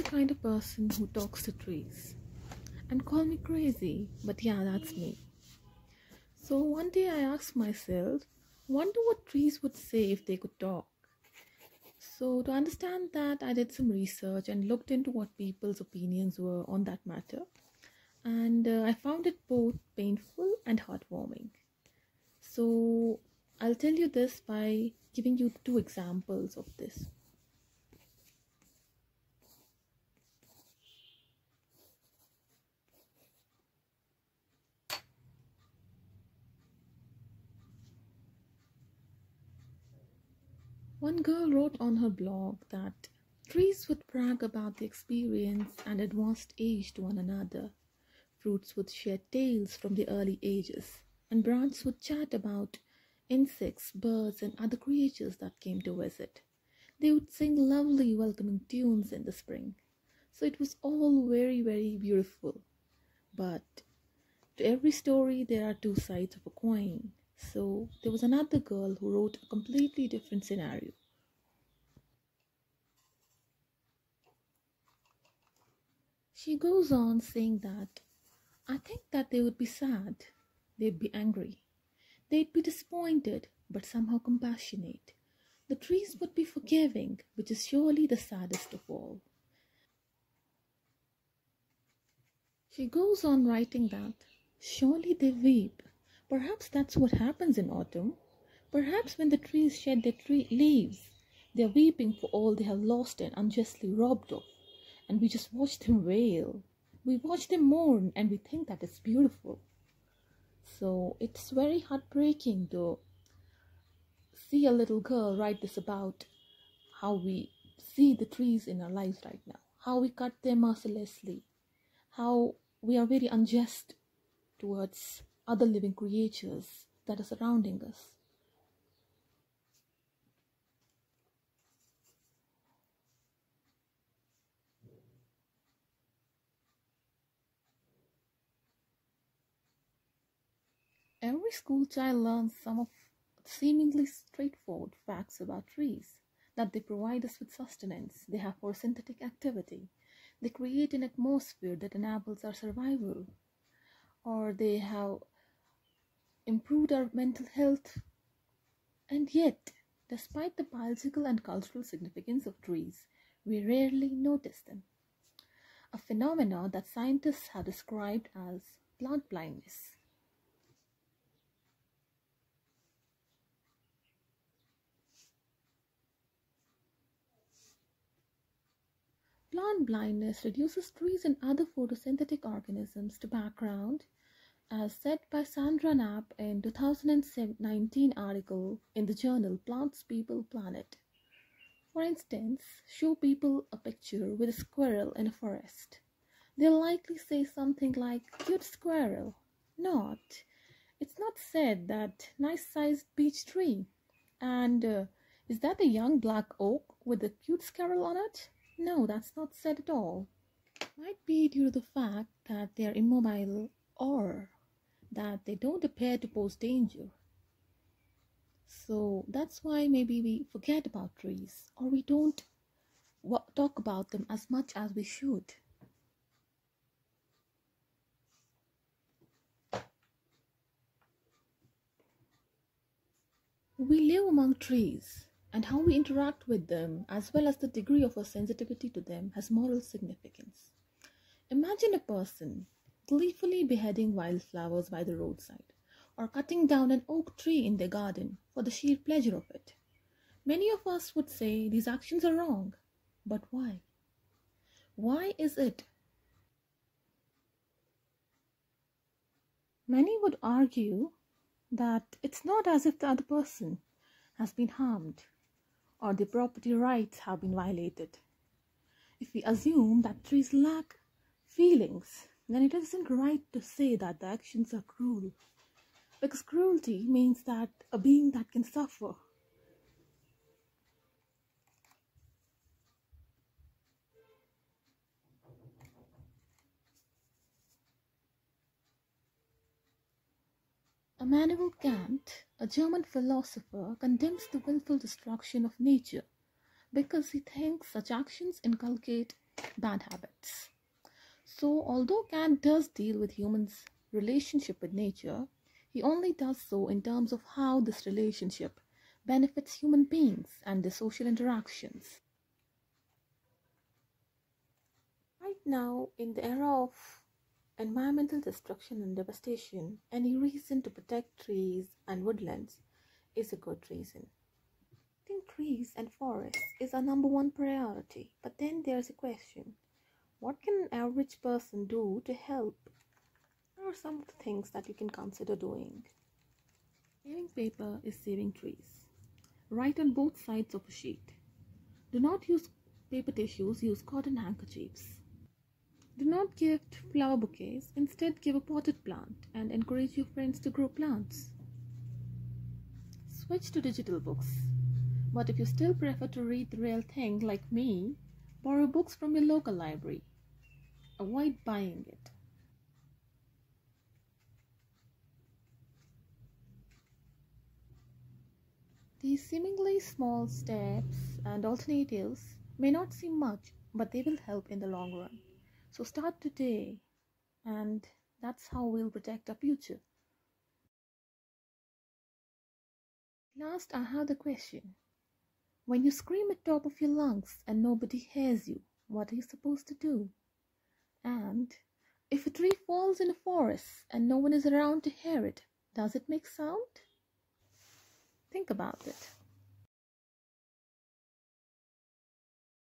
kind of person who talks to trees. And call me crazy, but yeah, that's me. So one day I asked myself, wonder what trees would say if they could talk. So to understand that, I did some research and looked into what people's opinions were on that matter. And I found it both painful and heartwarming. So I'll tell you this by giving you two examples of this. One girl wrote on her blog that trees would brag about the experience and advanced age to one another. Fruits would share tales from the early ages, and branches would chat about insects, birds, and other creatures that came to visit. They would sing lovely welcoming tunes in the spring. So it was all very, very beautiful. But to every story, there are two sides of a coin. So there was another girl who wrote a completely different scenario. She goes on saying that I think that they would be sad, they'd be angry, they'd be disappointed, but somehow compassionate. The trees would be forgiving, which is surely the saddest of all. She goes on writing that surely they weep. Perhaps that's what happens in autumn. Perhaps when the trees shed their leaves, they are weeping for all they have lost and unjustly robbed of. And we just watch them wail. We watch them mourn and we think that it's beautiful. So it's very heartbreaking to see a little girl write this about how we see the trees in our lives right now, how we cut them mercilessly, how we are very unjust towards other living creatures that are surrounding us. Every school child learns some of seemingly straightforward facts about trees, that they provide us with sustenance, they have photosynthetic activity, they create an atmosphere that enables our survival, or they have improved our mental health. And yet, despite the biological and cultural significance of trees, we rarely notice them. A phenomenon that scientists have described as plant blindness. Plant blindness reduces trees and other photosynthetic organisms to background, as said by Sandra Knapp in 2019 article in the journal Plants, People, Planet. For instance, show people a picture with a squirrel in a forest. They'll likely say something like, cute squirrel. It's not said that nice sized beech tree. And is that a young black oak with a cute squirrel on it? No, that's not said at all. Might be due to the fact that they are immobile or that they don't appear to pose danger. So that's why maybe we forget about trees or we don't talk about them as much as we should. We live among trees, and how we interact with them, as well as the degree of our sensitivity to them, has moral significance. Imagine a person gleefully beheading wildflowers by the roadside, or cutting down an oak tree in their garden for the sheer pleasure of it. Many of us would say these actions are wrong, but why? Why is it? Many would argue that it's not as if the other person has been harmed or their property rights have been violated. If we assume that trees lack feelings, then it isn't right to say that the actions are cruel, because cruelty means that a being that can suffer. Immanuel Kant, a German philosopher, condemns the willful destruction of nature because he thinks such actions inculcate bad habits. So, although Kant does deal with humans' relationship with nature, he only does so in terms of how this relationship benefits human beings and their social interactions. Right now, in the era of environmental destruction and devastation, any reason to protect trees and woodlands is a good reason. Protecting trees and forests is our number one priority, but then there's a question: what can an average person do to help? What are some of the things that you can consider doing? Saving paper is saving trees. Write on both sides of a sheet. Do not use paper tissues, use cotton handkerchiefs. Do not gift flower bouquets, instead give a potted plant and encourage your friends to grow plants. Switch to digital books. But if you still prefer to read the real thing like me, borrow books from your local library. Avoid buying it. These seemingly small steps and alternatives may not seem much, but they will help in the long run. So start today, and that's how we'll protect our future. Last, I have the question. When you scream at top of your lungs and nobody hears you, what are you supposed to do? And if a tree falls in a forest and no one is around to hear it, does it make sound? Think about it.